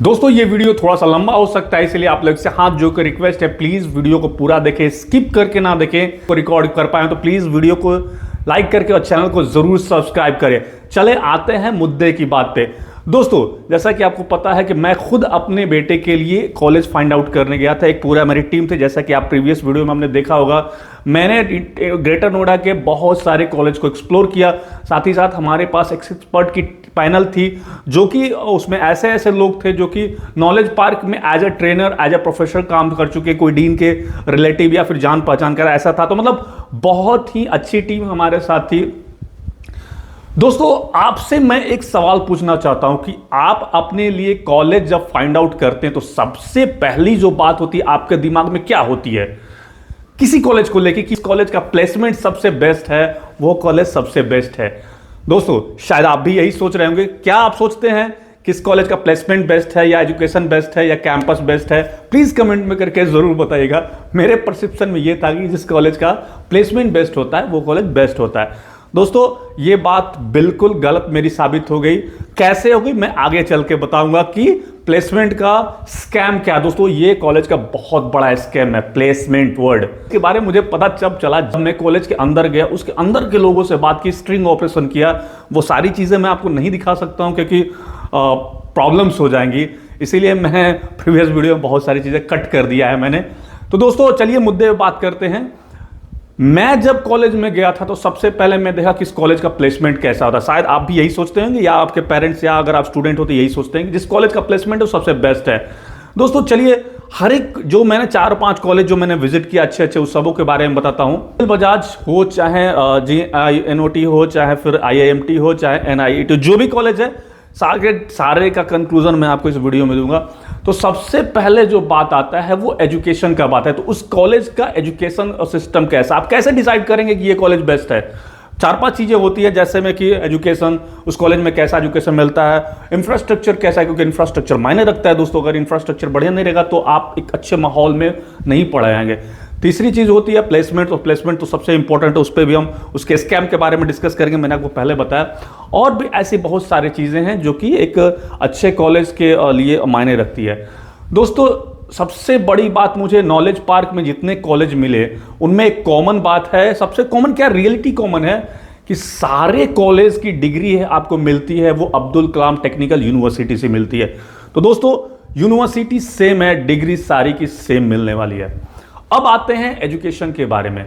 दोस्तों ये वीडियो थोड़ा सा लंबा हो सकता है, इसलिए आप लोग से हाथ जोड़ कर रिक्वेस्ट है, प्लीज वीडियो को पूरा देखें, स्किप करके ना देखें। तो रिकॉर्ड कर पाए तो प्लीज वीडियो को लाइक करके और चैनल को जरूर सब्सक्राइब करें। चले आते हैं मुद्दे की बात पे। दोस्तों जैसा कि आपको पता है कि मैं खुद अपने बेटे के लिए कॉलेज फाइंड आउट करने गया था। एक पूरा मेरी टीम थी, जैसा कि आप प्रीवियस वीडियो में हमने देखा होगा। मैंने ग्रेटर नोएडा के बहुत सारे कॉलेज को एक्सप्लोर किया। साथ ही साथ हमारे पास एक्सपर्ट की पैनल थी, जो कि उसमें ऐसे ऐसे लोग थे जो कि नॉलेज पार्क में as a trainer, as a professor काम कर चुके, कोई डीन के रिलेटिव या फिर जान पहचान कर ऐसा था। तो मतलब बहुत ही अच्छी टीम हमारे साथ थी। दोस्तों आपसे मैं एक सवाल पूछना चाहता हूं कि आप अपने लिए कॉलेज जब फाइंड आउट करते हैं तो सबसे पहली जो बात होती है आपके दिमाग में क्या होती है? किसी कॉलेज को लेके, किस कॉलेज का प्लेसमेंट सबसे बेस्ट है, वो कॉलेज सबसे बेस्ट है। दोस्तों शायद आप भी यही सोच रहे होंगे। क्या आप सोचते हैं किस कॉलेज का प्लेसमेंट बेस्ट है, या एजुकेशन बेस्ट है, या कैंपस बेस्ट है? प्लीज कमेंट में करके जरूर बताइएगा। मेरे परसेप्शन में यह था कि जिस कॉलेज का प्लेसमेंट बेस्ट होता है वो कॉलेज बेस्ट होता है। दोस्तों ये बात बिल्कुल गलत मेरी साबित हो गई। कैसे हो गई मैं आगे चल के बताऊंगा कि प्लेसमेंट का स्कैम क्या है। दोस्तों ये कॉलेज का बहुत बड़ा स्कैम है, प्लेसमेंट वर्ड के बारे में मुझे पता जब चला, जब मैं कॉलेज के अंदर गया, उसके अंदर के लोगों से बात की, स्ट्रिंग ऑपरेशन किया। वो सारी चीजें मैं आपको नहीं दिखा सकता हूं क्योंकि प्रॉब्लम्स हो जाएंगी, इसीलिए मैं प्रीवियस वीडियो में बहुत सारी चीजें कट कर दिया है मैंने। तो दोस्तों चलिए मुद्दे पे बात करते हैं। मैं जब कॉलेज में गया था तो सबसे पहले मैं देखा कि इस कॉलेज का प्लेसमेंट कैसा होता है। शायद आप भी यही सोचते होंगे, या आपके पेरेंट्स, या अगर आप स्टूडेंट हो तो यही सोचते हैं कि जिस कॉलेज का प्लेसमेंट है वो सबसे बेस्ट है। दोस्तों चलिए हर एक जो मैंने 4-5 कॉलेज जो मैंने विजिट किया अच्छे अच्छे, उस सबों के बारे में बताता हूं। बजाज हो, चाहे GNOT हो, चाहे फिर IIMT हो, चाहे NIET, जो भी कॉलेज है सारे का कंक्लूजन मैं आपको इस वीडियो में दूंगा। तो सबसे पहले जो बात आता है वो एजुकेशन का बात है। तो उस कॉलेज का एजुकेशन सिस्टम कैसा, आप कैसे डिसाइड करेंगे कि ये कॉलेज बेस्ट है? 4-5 चीजें होती है, जैसे में कि एजुकेशन, उस कॉलेज में कैसा एजुकेशन मिलता है, इंफ्रास्ट्रक्चर कैसा है, क्योंकि इंफ्रास्ट्रक्चर मायने रखता है दोस्तों। अगर इंफ्रास्ट्रक्चर बढ़िया नहीं रहेगा तो आप एक अच्छे माहौल में नहीं पढ़ आएंगे। तीसरी चीज होती है प्लेसमेंट। तो प्लेसमेंट तो सबसे इंपॉर्टेंट है, उस पर भी हम उसके स्कैम के बारे में डिस्कस करेंगे, मैंने आपको पहले बताया। और भी ऐसी बहुत सारी चीजें हैं जो कि एक अच्छे कॉलेज के लिए मायने रखती है। दोस्तों सबसे बड़ी बात मुझे नॉलेज पार्क में जितने कॉलेज मिले उनमें एक कॉमन बात है। सबसे कॉमन क्या, रियलिटी कॉमन है कि सारे कॉलेज की डिग्री है आपको मिलती है वो अब्दुल कलाम टेक्निकल यूनिवर्सिटी से मिलती है। तो दोस्तों यूनिवर्सिटी सेम है, डिग्री सारी की सेम मिलने वाली है। अब आते हैं एजुकेशन के बारे में।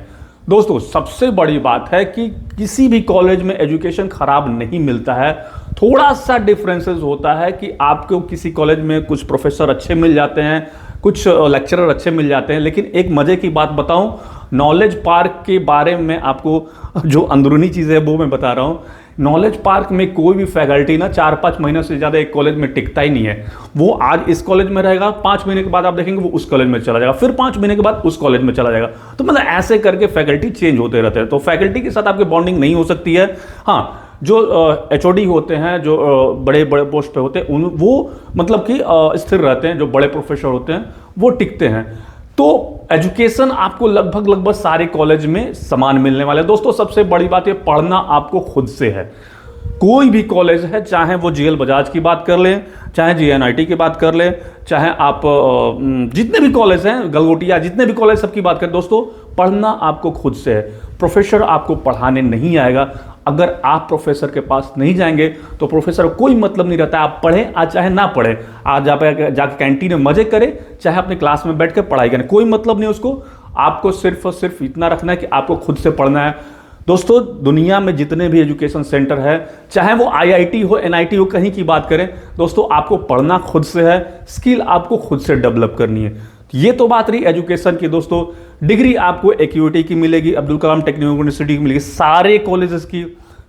दोस्तों सबसे बड़ी बात है कि किसी भी कॉलेज में एजुकेशन खराब नहीं मिलता है। थोड़ा सा डिफरेंसेस होता है कि आपको किसी कॉलेज में कुछ प्रोफेसर अच्छे मिल जाते हैं, कुछ लेक्चरर अच्छे मिल जाते हैं। लेकिन एक मजे की बात बताऊं, नॉलेज पार्क के बारे में आपको जो अंदरूनी चीजें है वो मैं बता रहा हूं। नॉलेज पार्क में कोई भी फैकल्टी ना 4-5 महीनों से ज्यादा एक कॉलेज में टिकता ही नहीं है। वो आज इस कॉलेज में रहेगा, 5 महीने के बाद आप देखेंगे वो उस कॉलेज में चला जाएगा, फिर 5 महीने के बाद उस कॉलेज में चला जाएगा। तो मतलब ऐसे करके फैकल्टी चेंज होते रहते हैं। तो फैकल्टी के साथ आपकी बॉन्डिंग नहीं हो सकती है। हाँ, जो HOD होते हैं, जो बड़े बड़े पोस्ट पे होते हैं, वो मतलब कि स्थिर रहते हैं। जो बड़े प्रोफेसर होते हैं वो टिकते हैं। तो एजुकेशन आपको लगभग सारे कॉलेज में समान मिलने वाले। दोस्तों सबसे बड़ी बात है पढ़ना आपको खुद से है। कोई भी कॉलेज है, चाहे वो GL बजाज की बात कर लें, चाहे GNIT की बात कर लें, चाहे आप जितने भी कॉलेज हैं, गलगोटिया, जितने भी कॉलेज सबकी बात करें, दोस्तों पढ़ना आपको खुद से है। प्रोफेसर आपको पढ़ाने नहीं आएगा। अगर आप प्रोफेसर के पास नहीं जाएंगे तो प्रोफेसर कोई मतलब नहीं रहता। आप पढ़ें आज चाहे ना पढ़ें, आज जाके कैंटीन में मजे करें, चाहे अपने क्लास में बैठ कर पढ़ाई करें, कोई मतलब नहीं उसको। आपको सिर्फ और सिर्फ इतना रखना है कि आपको खुद से पढ़ना है। दोस्तों दुनिया में जितने भी एजुकेशन सेंटर है, चाहे वो IIT हो, NIT हो, कहीं की बात करें, दोस्तों आपको पढ़ना खुद से है। स्किल आपको खुद से डेवलप करनी है। ये तो बात रही एजुकेशन की। दोस्तों डिग्री आपको AQUT की मिलेगी, अब्दुल कलाम टेक्निकल यूनिवर्सिटी की मिलेगी, सारे कॉलेजेस की।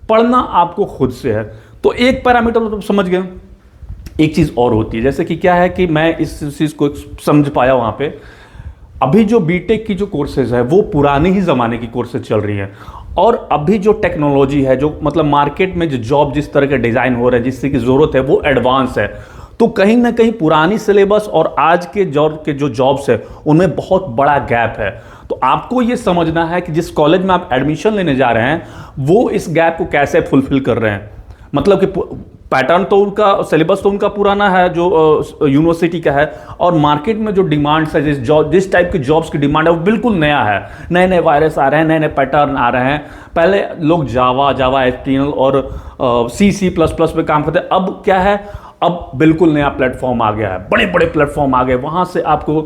पढ़ना आपको खुद से है। तो एक पैरामीटर तो समझ गए। एक चीज और होती है, जैसे कि क्या है कि मैं इस चीज को समझ पाया वहां पे, अभी जो बीटेक की जो कोर्सेज है वो पुराने ही जमाने की कोर्सेज चल रही है। और अभी जो टेक्नोलॉजी है, जो मतलब मार्केट में जो जॉब जिस तरह के डिजाइन हो रहे हैं, जिसकी जरूरत है, वो एडवांस है। तो कहीं ना कहीं पुरानी सिलेबस और आज के जो जॉब्स है उनमें बहुत बड़ा गैप है। तो आपको ये समझना है कि जिस कॉलेज में आप एडमिशन लेने जा रहे हैं वो इस गैप को कैसे फुलफिल कर रहे हैं। मतलब कि पैटर्न तो उनका, सिलेबस तो उनका पुराना है जो यूनिवर्सिटी का है, और मार्केट में जो डिमांड्स है, जिस टाइप की जॉब्स की डिमांड है वो बिल्कुल नया है। नए नए वायरस आ रहे हैं, नए नए पैटर्न आ रहे हैं। पहले लोग जावा HTML और C++ पे काम करते, अब क्या है, अब बिल्कुल नया प्लेटफॉर्म आ गया है, बड़े बड़े प्लेटफॉर्म आ गए, वहां से आपको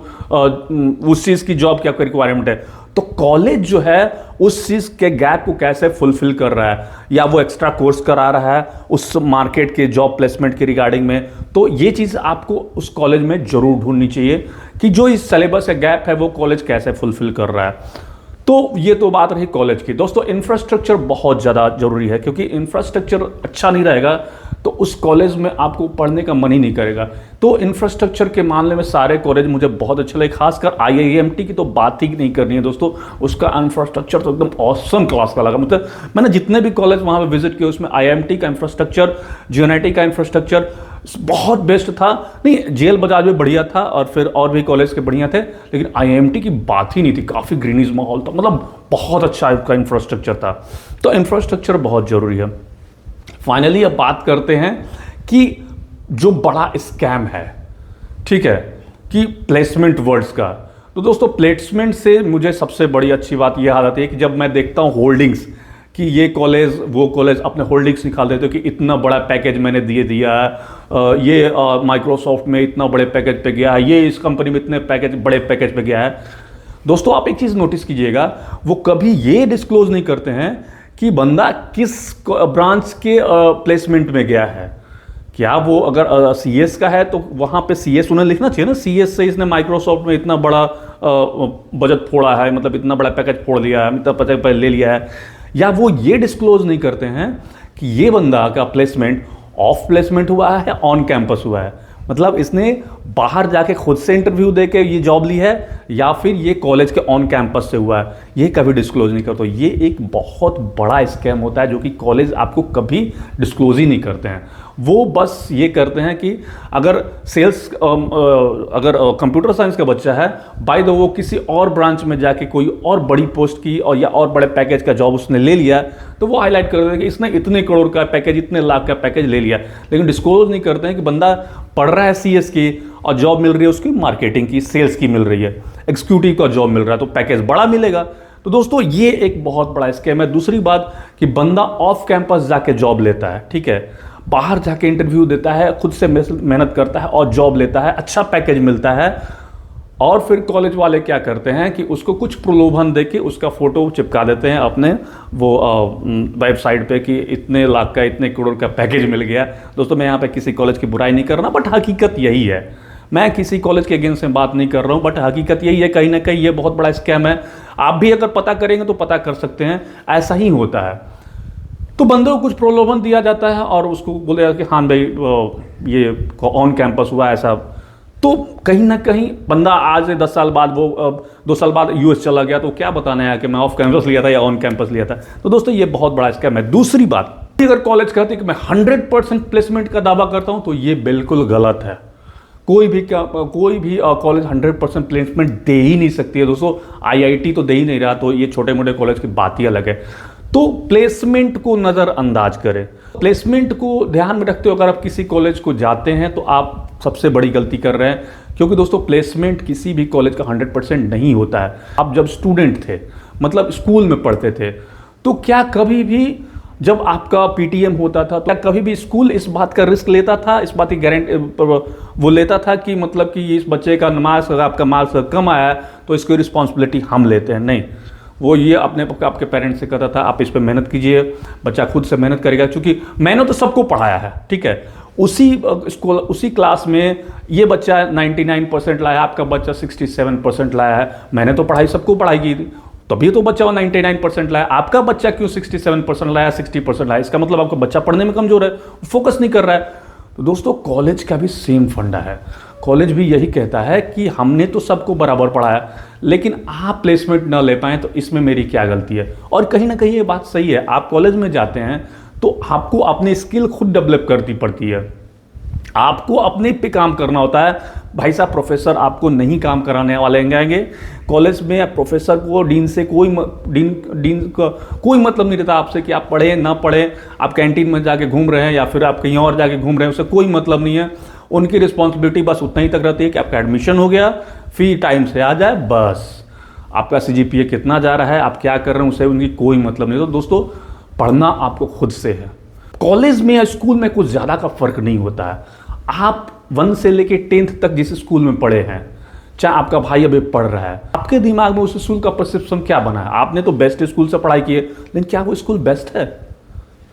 उस चीज की जॉब की आपको रिक्वायरमेंट है। तो कॉलेज जो है उस चीज के गैप को कैसे फुलफिल कर रहा है, या वो एक्स्ट्रा कोर्स करा रहा है उस मार्केट के जॉब प्लेसमेंट के रिगार्डिंग में, तो ये चीज आपको उस कॉलेज में जरूर ढूंढनी चाहिए कि जो इस सिलेबस का गैप है वो कॉलेज कैसे फुलफिल कर रहा है। तो ये तो बात रही कॉलेज की। दोस्तों, इंफ्रास्ट्रक्चर बहुत ज़्यादा जरूरी है, क्योंकि इंफ्रास्ट्रक्चर अच्छा नहीं रहेगा तो उस कॉलेज में आपको पढ़ने का मन ही नहीं करेगा। तो इंफ्रास्ट्रक्चर के मामले में सारे कॉलेज मुझे बहुत अच्छे लगे, खासकर IIMT की तो बात ही नहीं करनी है दोस्तों। उसका इंफ्रास्ट्रक्चर तो एकदम ऑसम क्लास का लगा। मतलब मैंने जितने भी कॉलेज वहाँ पे विजिट किए उसमें IIMT का इंफ्रास्ट्रक्चर, JNIT का इंफ्रास्ट्रक्चर बहुत बेस्ट था। नहीं, जेल बाजार भी बढ़िया था और फिर और भी कॉलेज के बढ़िया थे, लेकिन IIMT की बात ही नहीं थी। काफ़ी ग्रीनीज माहौल था, मतलब बहुत अच्छा उसका इंफ्रास्ट्रक्चर था। तो इंफ्रास्ट्रक्चर बहुत ज़रूरी है। फाइनली अब बात करते हैं कि जो बड़ा स्कैम है, ठीक है, कि प्लेसमेंट वर्ड्स का। तो दोस्तों, प्लेसमेंट से मुझे सबसे बड़ी अच्छी बात यह आती है कि जब मैं देखता हूँ होल्डिंग्स कि ये कॉलेज वो कॉलेज अपने होल्डिंग्स निकाल देते हो कि इतना बड़ा पैकेज मैंने दिया है, ये माइक्रोसॉफ्ट में इतना बड़े पैकेज पे गया है, ये इस कंपनी में इतने बड़े पैकेज पे गया है। दोस्तों, आप एक चीज़ नोटिस कीजिएगा, वो कभी ये डिस्क्लोज नहीं करते हैं कि बंदा किस ब्रांच के प्लेसमेंट में गया है। क्या वो अगर CS का है तो वहाँ पे CS उन्हें लिखना चाहिए ना, CS से इसने माइक्रोसॉफ्ट में इतना बड़ा बजट फोड़ा है, मतलब इतना बड़ा पैकेज फोड़ लिया है, इतना पैकेज ले लिया है। या वो ये डिस्क्लोज नहीं करते हैं कि ये बंदा का प्लेसमेंट ऑफ प्लेसमेंट हुआ है, ऑन कैंपस हुआ है, मतलब इसने बाहर जाके खुद से इंटरव्यू देके ये जॉब ली है या फिर ये कॉलेज के ऑन कैंपस से हुआ है, ये कभी डिस्क्लोज नहीं करते। ये एक बहुत बड़ा स्कैम होता है जो कि कॉलेज आपको कभी डिस्क्लोज ही नहीं करते हैं। वो बस ये करते हैं कि अगर अगर कंप्यूटर साइंस का बच्चा है, बाय द वो किसी और ब्रांच में जाके कोई और बड़ी पोस्ट की और या और बड़े पैकेज का जॉब उसने ले लिया, तो वो हाईलाइट कर देते हैं कि इसने इतने करोड़ का पैकेज, इतने लाख का पैकेज ले लिया, लेकिन डिस्क्लोज नहीं करते हैं कि बंदा पढ़ रहा है CS की और जॉब मिल रही है उसकी मार्केटिंग की, सेल्स की मिल रही है, एग्जीक्यूटिव का जॉब मिल रहा है, तो पैकेज बड़ा मिलेगा। तो दोस्तों, ये एक बहुत बड़ा स्कैम है। दूसरी बात कि बंदा ऑफ कैंपस जाके जॉब लेता है, ठीक है, बाहर जाके इंटरव्यू देता है, खुद से मेहनत करता है और जॉब लेता है, अच्छा पैकेज मिलता है, और फिर कॉलेज वाले क्या करते हैं कि उसको कुछ प्रलोभन देके उसका फोटो चिपका देते हैं अपने वो वेबसाइट पे कि इतने लाख का, इतने करोड़ का पैकेज मिल गया। दोस्तों, मैं यहाँ पे किसी कॉलेज की बुराई नहीं कर रहा, बट हकीकत यही है। मैं किसी कॉलेज के अगेंस्ट में बात नहीं कर रहा हूँ, बट हकीकत यही है, कहीं ना कहीं ये बहुत बड़ा स्कैम है। आप भी अगर पता करेंगे तो पता कर सकते हैं, ऐसा ही होता है। तो बंदे को कुछ प्रलोभन दिया जाता है और उसको बोलेगा कि हाँ भाई ये ऑन कैंपस हुआ ऐसा, तो कहीं ना कहीं बंदा आज से 10 साल बाद, वो 2 साल बाद US चला गया, तो क्या बताना है कि मैं ऑफ कैंपस लिया था या ऑन कैंपस लिया था। तो दोस्तों, ये बहुत बड़ा स्कैम है। दूसरी बात, अगर कॉलेज कहते हैं कि मैं 100% प्लेसमेंट का दावा करता हूं, तो ये बिल्कुल गलत है। कोई भी कॉलेज 100% प्लेसमेंट दे ही नहीं सकती है दोस्तों। IIT तो दे ही नहीं रहा, तो ये छोटे मोटे कॉलेज की बात ही अलग है। तो प्लेसमेंट को नज़रअंदाज करें। प्लेसमेंट को ध्यान में रखते हो अगर आप किसी कॉलेज को जाते हैं तो आप सबसे बड़ी गलती कर रहे हैं, क्योंकि दोस्तों प्लेसमेंट किसी भी कॉलेज का 100% नहीं होता है। आप जब स्टूडेंट थे, मतलब स्कूल में पढ़ते थे, तो क्या कभी भी जब आपका PTM होता था तो क्या कभी भी स्कूल इस बात का रिस्क लेता था, इस बात की गारंटी वो लेता था कि मतलब कि इस बच्चे का मार्क्स, अगर आपका मार्क्स कम आया है तो इसकी रिस्पॉन्सिबिलिटी हम लेते हैं? नहीं, वो ये आपके पेरेंट्स से कहता था आप इस पर मेहनत कीजिए, बच्चा खुद से मेहनत करेगा, क्योंकि मैंने तो सबको पढ़ाया है, ठीक है, उसी क्लास में ये बच्चा 99% लाया, आपका बच्चा 67% लाया है, मैंने तो पढ़ाई सबको पढ़ाई की थी, तभी तो बच्चा 99% लाया। आपका बच्चा क्यों 67% लाया, 60% लाया? इसका मतलब आपका बच्चा पढ़ने में कमजोर है, फोकस नहीं कर रहा है। तो दोस्तों, कॉलेज का भी सेम फंडा है। कॉलेज भी यही कहता है कि हमने तो सबको बराबर पढ़ाया, लेकिन आप प्लेसमेंट ना ले पाएं तो इसमें मेरी क्या गलती है? और कहीं ना कहीं ये बात सही है। आप कॉलेज में जाते हैं तो आपको अपनी स्किल खुद डेवलप करनी पड़ती है। आपको अपने पे काम करना होता है भाई साहब। प्रोफेसर आपको नहीं काम कराने वाले आएंगे कॉलेज में। प्रोफेसर को डीन से डीन का कोई मतलब नहीं रहता आपसे कि आप पढ़ें ना पढ़ें, आप कैंटीन में जाके घूम रहे हैं या फिर आप कहीं और जाके घूम रहे हैं, उससे कोई मतलब नहीं है। उनकी रिस्पॉन्सिबिलिटी बस उतना ही तक रहती है कि आपका एडमिशन हो गया, फी टाइम से आ जाए, बस। आपका CGPA कितना जा रहा है, आप क्या कर रहे हैं, उससे उनकी कोई मतलब नहीं। तो दोस्तों, पढ़ना आपको खुद से है। कॉलेज में या स्कूल में कुछ ज़्यादा का फर्क नहीं होता है। आप 1 से लेके 10th तक जिस स्कूल में पढ़े हैं, चाहे आपका भाई अभी पढ़ रहा है, आपके दिमाग में उस स्कूल का परसेप्शन क्या बना है? आपने तो बेस्ट स्कूल से पढ़ाई की है, लेकिन क्या वो स्कूल बेस्ट है?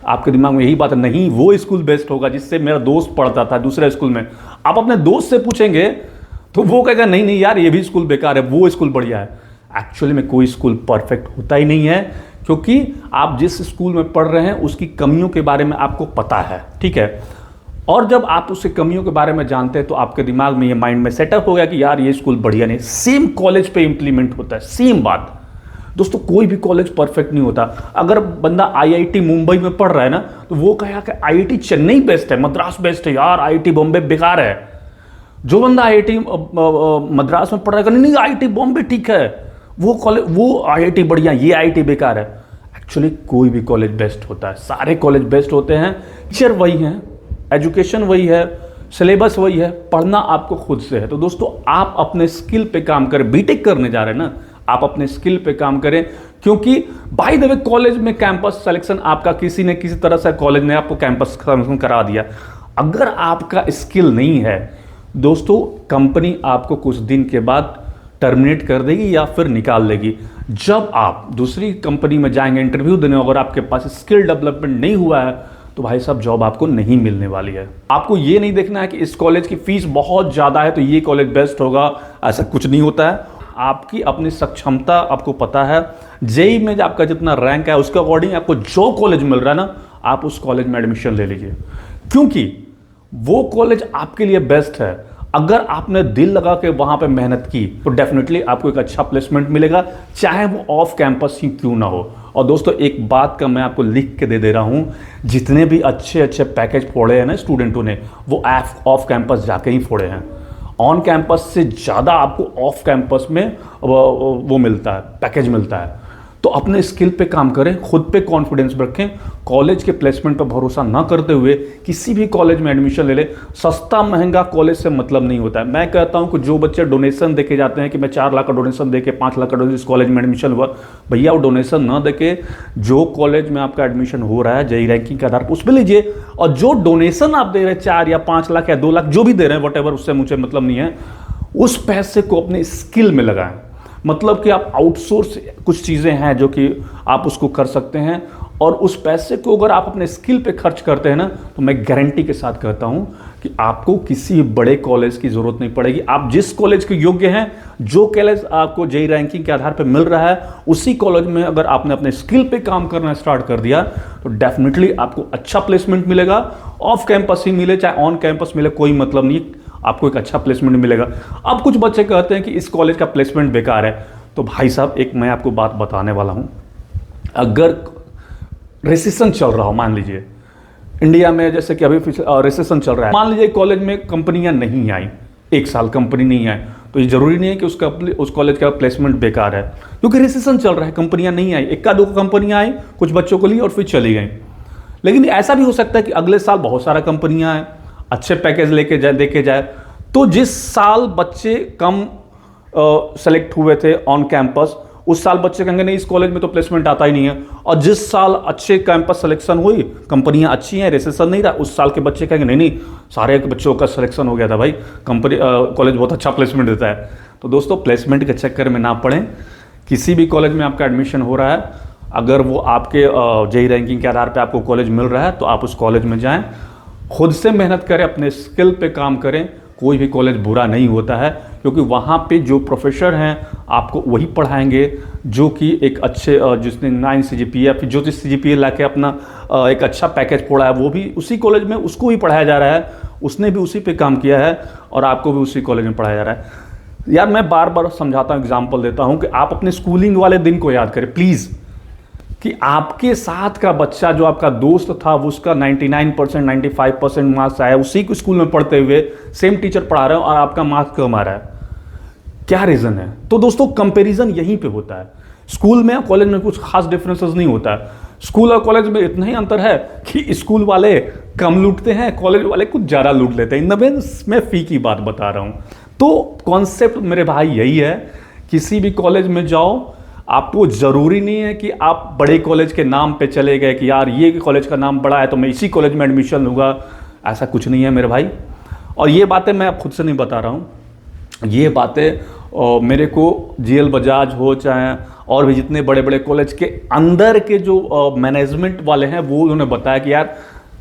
आपके दिमाग में यही बात है, नहीं वो स्कूल बेस्ट होगा जिससे मेरा दोस्त पढ़ता था दूसरे स्कूल में। आप अपने दोस्त से पूछेंगे तो वो कहेगा नहीं नहीं यार ये भी स्कूल बेकार है, वो स्कूल बढ़िया है। एक्चुअली में कोई स्कूल परफेक्ट होता ही नहीं है, क्योंकि आप जिस स्कूल में पढ़ रहे हैं उसकी कमियों के बारे में आपको पता है, ठीक है। और जब आप उससे कमियों के बारे में जानते हैं तो आपके दिमाग में ये माइंड में सेटअप हो गया कि यार ये स्कूल बढ़िया नहीं। सेम कॉलेज पे इंप्लीमेंट होता है, सेम बात। दोस्तों, कोई भी कॉलेज परफेक्ट नहीं होता। अगर बंदा IIT मुंबई में पढ़ रहा है ना, तो वो कहेगा कि IIT चेन्नई बेस्ट है, मद्रास बेस्ट है, यार IIT बॉम्बे बेकार है। जो बंदा IIT मद्रास में पढ़ रहा है, नहीं IIT बॉम्बे ठीक है, वो कॉलेज वो IIT बढ़िया, ये IIT बेकार है। एक्चुअली कोई भी कॉलेज बेस्ट होता है, सारे कॉलेज बेस्ट होते हैं। टीचर वही हैं, एजुकेशन वही है, सिलेबस वही है, पढ़ना आपको खुद से है। तो दोस्तों, आप अपने स्किल पे काम करें। बीटेक करने जा रहे हैं ना, आप अपने स्किल पे काम करें, क्योंकि बाय द वे कॉलेज में कैंपस सिलेक्शन आपका किसी न किसी तरह से कॉलेज ने आपको कैंपस सिलेक्शन करा दिया। अगर आपका स्किल नहीं है दोस्तों, कंपनी आपको कुछ दिन के बाद टर्मिनेट कर देगी या फिर निकाल देगी। जब आप दूसरी कंपनी में जाएंगे इंटरव्यू देने, अगर आपके पास स्किल डेवलपमेंट नहीं हुआ है तो भाई साहब जॉब आपको नहीं मिलने वाली है। आपको ये नहीं देखना है कि इस कॉलेज की फीस बहुत ज़्यादा है तो ये कॉलेज बेस्ट होगा, ऐसा कुछ नहीं होता है। आपकी अपनी सक्षमता आपको पता है। जेई में आपका जितना रैंक है उसके अकॉर्डिंग आपको जो कॉलेज मिल रहा है ना, आप उस कॉलेज में एडमिशन ले लीजिए, क्योंकि वो कॉलेज आपके लिए बेस्ट है। अगर आपने दिल लगा के वहां पे मेहनत की तो डेफिनेटली आपको एक अच्छा प्लेसमेंट मिलेगा, चाहे वो ऑफ कैंपस ही क्यों ना हो। और दोस्तों, एक बात का मैं आपको लिख के दे रहा हूं, जितने भी अच्छे अच्छे पैकेज फोड़े हैं ना स्टूडेंटों ने, वो ऑफ कैंपस जाके ही फोड़े हैं। ऑन कैंपस से ज़्यादा आपको ऑफ कैंपस में वो मिलता है, पैकेज मिलता है। तो अपने स्किल पे काम करें, खुद पे कॉन्फिडेंस रखें। कॉलेज के प्लेसमेंट पर भरोसा ना करते हुए किसी भी कॉलेज में एडमिशन ले ले। सस्ता महंगा कॉलेज से मतलब नहीं होता है। मैं कहता हूं कि जो बच्चे डोनेशन देके जाते हैं कि मैं 4 लाख का डोनेशन देके 5 लाख का डोनेशन इस कॉलेज में एडमिशन हुआ, भैया वो डोनेशन ना देके जो कॉलेज में आपका एडमिशन हो रहा है जेईई रैंकिंग के आधार पर उस पर लीजिए। और जो डोनेशन आप दे रहे हैं 4 या 5 लाख या 2 लाख जो भी दे रहे हैं, वट एवर, उससे मुझे मतलब नहीं है। उस पैसे को अपने स्किल में लगाएं। मतलब कि आप आउटसोर्स कुछ चीज़ें हैं जो कि आप उसको कर सकते हैं, और उस पैसे को अगर आप अपने स्किल पे खर्च करते हैं ना, तो मैं गारंटी के साथ कहता हूं कि आपको किसी बड़े कॉलेज की ज़रूरत नहीं पड़ेगी। आप जिस कॉलेज के योग्य हैं, जो कॉलेज आपको जेईई रैंकिंग के आधार पर मिल रहा है, उसी कॉलेज में अगर आपने अपने स्किल पे काम करना स्टार्ट कर दिया तो डेफिनेटली आपको अच्छा प्लेसमेंट मिलेगा। ऑफ कैंपस ही मिले चाहे ऑन कैंपस मिले, कोई मतलब नहीं, आपको एक अच्छा प्लेसमेंट मिलेगा। अब कुछ बच्चे कहते हैं कि इस कॉलेज का प्लेसमेंट बेकार है, तो भाई साहब एक मैं आपको बात बताने वाला हूं। अगर रिसेशन चल रहा हो, मान लीजिए इंडिया में जैसे कि अभी रिसेशन चल रहा है, मान लीजिए कॉलेज में कंपनियां नहीं आई, 1 साल कंपनी नहीं आई, तो ये जरूरी नहीं है कि उस कॉलेज का प्लेसमेंट बेकार है, क्योंकि रिसेशन चल रहा है, कंपनियां नहीं आई। 1-2 कंपनियां आई, कुछ बच्चों को ली और फिर चली गई। लेकिन ऐसा भी हो सकता है कि अगले साल बहुत सारा कंपनियां आए, अच्छे पैकेज देके जाए, तो जिस साल बच्चे कम सेलेक्ट हुए थे ऑन कैंपस, उस साल बच्चे कहेंगे नहीं इस कॉलेज में तो प्लेसमेंट आता ही नहीं है। और जिस साल अच्छे कैंपस सिलेक्शन हुई, कंपनियां अच्छी हैं, रिसेशन नहीं रहा, उस साल के बच्चे कहेंगे नहीं सारे बच्चों का सिलेक्शन हो गया था भाई, कॉलेज बहुत अच्छा प्लेसमेंट देता है। तो दोस्तों, प्लेसमेंट के चक्कर में ना पड़ें। किसी भी कॉलेज में आपका एडमिशन हो रहा है, अगर वो आपके जेईई रैंकिंग के आधार पर आपको कॉलेज मिल रहा है तो आप उस कॉलेज में जाएँ, खुद से मेहनत करें, अपने स्किल पे काम करें। कोई भी कॉलेज बुरा नहीं होता है, क्योंकि वहाँ पे जो प्रोफेसर हैं आपको वही पढ़ाएंगे जो कि एक अच्छे जिसने 9 CGPA या फिर जो CGPA ला के अपना एक अच्छा पैकेज पढ़ा है, वो भी उसी कॉलेज में उसको ही पढ़ाया जा रहा है, उसने भी उसी पे काम किया है और आपको भी उसी कॉलेज में पढ़ाया जा रहा है। यार मैं बार बार समझाता हूँ, एग्जाम्पल देता हूँ कि आप अपने स्कूलिंग वाले दिन को याद करें प्लीज़। कि आपके साथ का बच्चा जो आपका दोस्त था वो उसका 99% 95% मार्क्स आया, उसी को स्कूल में पढ़ते हुए सेम टीचर पढ़ा रहा है और आपका मार्क्स कम आ रहा है, क्या रीजन है? तो दोस्तों कंपैरिजन यहीं पे होता है। स्कूल में और कॉलेज में कुछ खास डिफरेंसेस नहीं होता है। स्कूल और कॉलेज में इतना ही अंतर है कि स्कूल वाले कम लूटते हैं, कॉलेज वाले कुछ ज़्यादा लूट लेते हैं। इन द मीन्स मैं फी की बात बता रहा हूँ। तो कॉन्सेप्ट मेरे भाई यही है, किसी भी कॉलेज में जाओ, आपको ज़रूरी नहीं है कि आप बड़े कॉलेज के नाम पे चले गए कि यार ये कॉलेज का नाम बड़ा है तो मैं इसी कॉलेज में एडमिशन लूँगा। ऐसा कुछ नहीं है मेरे भाई। और ये बातें मैं खुद से नहीं बता रहा हूँ, ये बातें मेरे को जीएल बजाज हो चाहे और भी जितने बड़े बड़े कॉलेज के अंदर के जो मैनेजमेंट वाले हैं वो उन्होंने बताया कि यार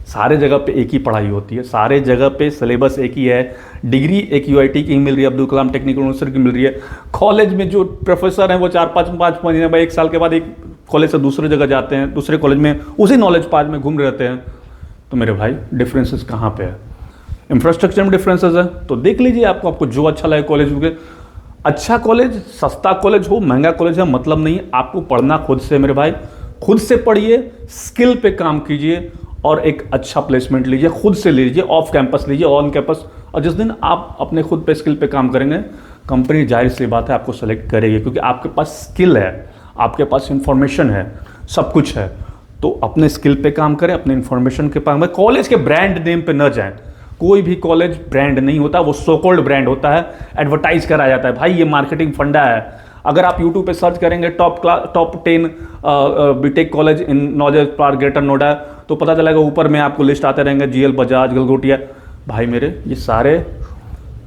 सारे जगह पे एक ही पढ़ाई होती है, सारे जगह पे सिलेबस एक ही है, डिग्री एक यूआईटी की मिल रही है, अब्दुल कलाम टेक्निकल यूनिवर्सिटी की मिल रही है। कॉलेज में जो प्रोफेसर हैं वो 4-5 महीने में, 1 साल के बाद एक कॉलेज से दूसरी जगह जाते हैं, दूसरे कॉलेज में उसी नॉलेज पार्क में घूम रहते हैं। तो मेरे भाई डिफरेंसेस कहाँ पे है? इंफ्रास्ट्रक्चर में डिफरेंसेस है। तो देख लीजिए आपको जो अच्छा लगे कॉलेज के। अच्छा कॉलेज, सस्ता कॉलेज हो, महंगा कॉलेज है, मतलब नहीं। आपको पढ़ना खुद से मेरे भाई, खुद से पढ़िए, स्किल पे काम कीजिए और एक अच्छा प्लेसमेंट लीजिए, खुद से लीजिए, ऑफ कैंपस लीजिए, ऑन कैंपस। और जिस दिन आप अपने खुद पे स्किल पे काम करेंगे, कंपनी जाहिर सी बात है आपको सेलेक्ट करेगी, क्योंकि आपके पास स्किल है, आपके पास इंफॉर्मेशन है, सब कुछ है। तो अपने स्किल पे काम करें, अपने इंफॉर्मेशन के पास। कॉलेज के ब्रांड नेम पे न जाएं। कोई भी कॉलेज ब्रांड नहीं होता, वो सो कॉल्ड ब्रांड होता है, एडवर्टाइज कराया जाता है। भाई ये मार्केटिंग फंडा है। अगर आप यूट्यूब पे सर्च करेंगे top 10 BTech college in knowledge park greater Noida, तो पता चलेगा ऊपर में आपको लिस्ट आते रहेंगे, जीएल बजाज, गलगोटिया। भाई मेरे ये सारे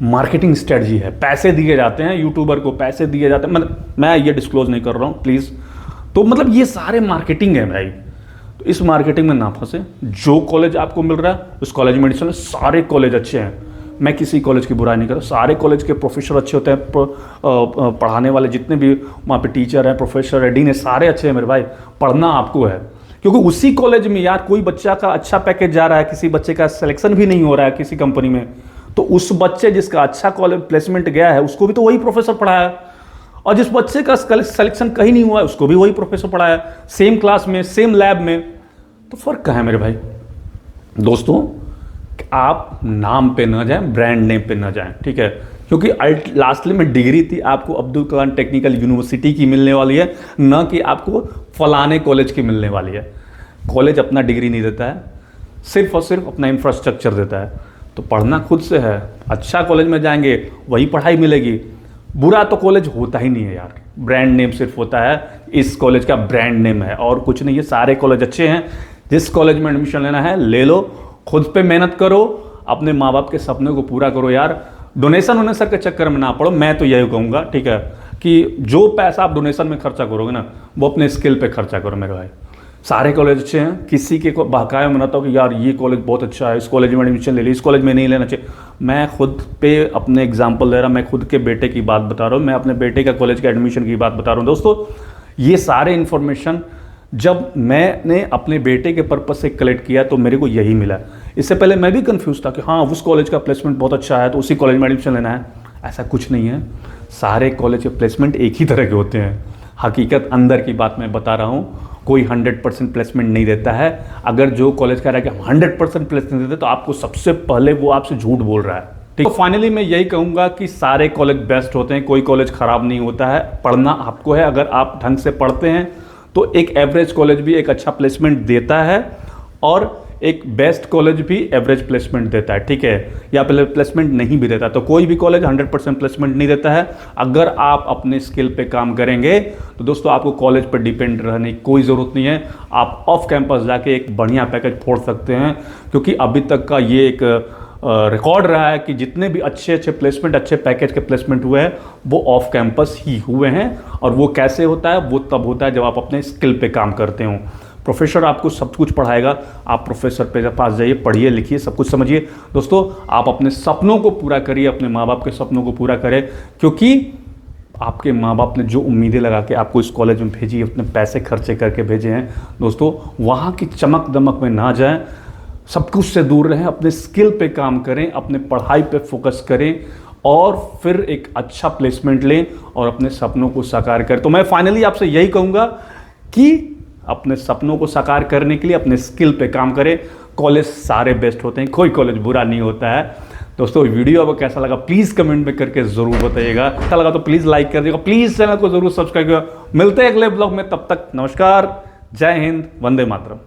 मार्केटिंग स्ट्रेटजी है, पैसे दिए जाते हैं, यूट्यूबर को पैसे दिए जाते हैं। मैं ये डिस्क्लोज नहीं कर रहा हूँ प्लीज़। तो मतलब ये सारे मार्केटिंग है भाई। तो इस मार्केटिंग में ना फंसे। जो कॉलेज आपको मिल रहा है उस कॉलेज में एडमिशन, सारे कॉलेज अच्छे हैं, मैं किसी कॉलेज की बुराई नहीं कर रहा। सारे कॉलेज के प्रोफेसर अच्छे होते हैं, पढ़ाने वाले जितने भी वहाँ पे टीचर हैं, प्रोफेसर है, डीन है, सारे अच्छे हैं मेरे भाई। पढ़ना आपको है, क्योंकि उसी कॉलेज में यार कोई बच्चा का अच्छा पैकेज जा रहा है, किसी बच्चे का सिलेक्शन भी नहीं हो रहा है किसी कंपनी में, तो उस बच्चे जिसका अच्छा कॉलेज प्लेसमेंट गया है उसको भी तो वही प्रोफेसर पढ़ाया है। और जिस बच्चे का सिलेक्शन कहीं नहीं हुआ है उसको भी वही प्रोफेसर पढ़ाया है, सेम क्लास में, सेम लैब में। तो फर्क कहाँ है मेरे भाई? दोस्तों आप नाम पे ना जाएं, ब्रांड नेम पे ना जाएं, ठीक है? क्योंकि लास्टली में डिग्री थी आपको अब्दुल कलाम टेक्निकल यूनिवर्सिटी की मिलने वाली है, ना कि आपको फलाने कॉलेज की मिलने वाली है। कॉलेज अपना डिग्री नहीं देता है, सिर्फ और सिर्फ अपना इंफ्रास्ट्रक्चर देता है। तो पढ़ना खुद से है। अच्छा कॉलेज में जाएंगे वही पढ़ाई मिलेगी, बुरा तो कॉलेज होता ही नहीं है यार। ब्रांड नेम सिर्फ होता है, इस कॉलेज का ब्रांड नेम है और कुछ नहीं है। सारे कॉलेज अच्छे हैं, जिस कॉलेज में एडमिशन लेना है ले लो, खुद पे मेहनत करो, अपने माँ बाप के सपने को पूरा करो यार। डोनेशन वोनेशन के चक्कर में ना पड़ो। मैं तो यही कहूँगा, ठीक है, कि जो पैसा आप डोनेशन में खर्चा करोगे ना वो अपने स्किल पे खर्चा करो मेरे भाई। सारे कॉलेज अच्छे हैं, किसी के को बहकाए मनाता हूँ कि यार ये कॉलेज बहुत अच्छा है, इस कॉलेज में एडमिशन ले ली, इस कॉलेज में नहीं लेना चाहिए। मैं खुद पे अपने एग्जाम्पल दे रहा, मैं खुद के बेटे की बात बता रहा हूँ, मैं अपने बेटे का कॉलेज का एडमिशन की बात बता रहा हूँ। दोस्तों ये सारे इन्फॉर्मेशन जब मैंने अपने बेटे के पर्पज से कलेक्ट किया तो मेरे को यही मिला। इससे पहले मैं भी कंफ्यूज था कि हाँ उस कॉलेज का प्लेसमेंट बहुत अच्छा है तो उसी कॉलेज में एडमिशन लेना है। ऐसा कुछ नहीं है, सारे कॉलेज के प्लेसमेंट एक ही तरह के होते हैं। हकीकत अंदर की बात मैं बता रहा हूँ, कोई 100% प्लेसमेंट नहीं देता है। अगर जो कॉलेज कह रहा है कि 100% प्लेसमेंट देते तो आपको सबसे पहले वो आपसे झूठ बोल रहा है, ठीक। तो फाइनली मैं यही कहूँगा कि सारे कॉलेज बेस्ट होते हैं, कोई कॉलेज खराब नहीं होता है। पढ़ना आपको है, अगर आप ढंग से पढ़ते हैं तो एक एवरेज कॉलेज भी एक अच्छा प्लेसमेंट देता है और एक बेस्ट कॉलेज भी एवरेज प्लेसमेंट देता है, ठीक है, या प्लेसमेंट नहीं भी देता। तो कोई भी कॉलेज 100% प्लेसमेंट नहीं देता है। अगर आप अपने स्किल पे काम करेंगे तो दोस्तों आपको कॉलेज पर डिपेंड रहने की कोई ज़रूरत नहीं है। आप ऑफ कैंपस जाके एक बढ़िया पैकेज फोड़ सकते हैं, क्योंकि अभी तक का ये एक रिकॉर्ड रहा है कि जितने भी अच्छे प्लेसमेंट, अच्छे पैकेज के प्लेसमेंट हुए हैं वो ऑफ कैंपस ही हुए हैं। और वो कैसे होता है? वो तब होता है जब आप अपने स्किल पे काम करते हो। प्रोफेसर आपको सब कुछ पढ़ाएगा, आप प्रोफेसर पे पास जाइए, पढ़िए, लिखिए, सब कुछ समझिए। दोस्तों आप अपने सपनों को पूरा करिए, अपने माँ बाप के सपनों को पूरा करें, क्योंकि आपके माँ बाप ने जो उम्मीदें लगा के आपको इस कॉलेज में भेजी, अपने पैसे खर्चे करके भेजे हैं, दोस्तों वहाँ की चमक दमक में ना जाएं, सब कुछ से दूर रहें, अपने स्किल पे काम करें, अपने पढ़ाई पे फोकस करें और फिर एक अच्छा प्लेसमेंट लें और अपने सपनों को साकार करें। तो मैं फाइनली आपसे यही कहूँगा कि अपने सपनों को साकार करने के लिए अपने स्किल पे काम करें। कॉलेज सारे बेस्ट होते हैं, कोई कॉलेज बुरा नहीं होता है। दोस्तों वीडियो आपको कैसा लगा प्लीज़ कमेंट में करके ज़रूर बताइएगा। अच्छा लगा तो प्लीज़ लाइक कर दीजिएगा, प्लीज़ चैनल को ज़रूर सब्सक्राइब करिएगा। मिलते हैं अगले ब्लॉग में, तब तक नमस्कार, जय हिंद, वंदे मातरम।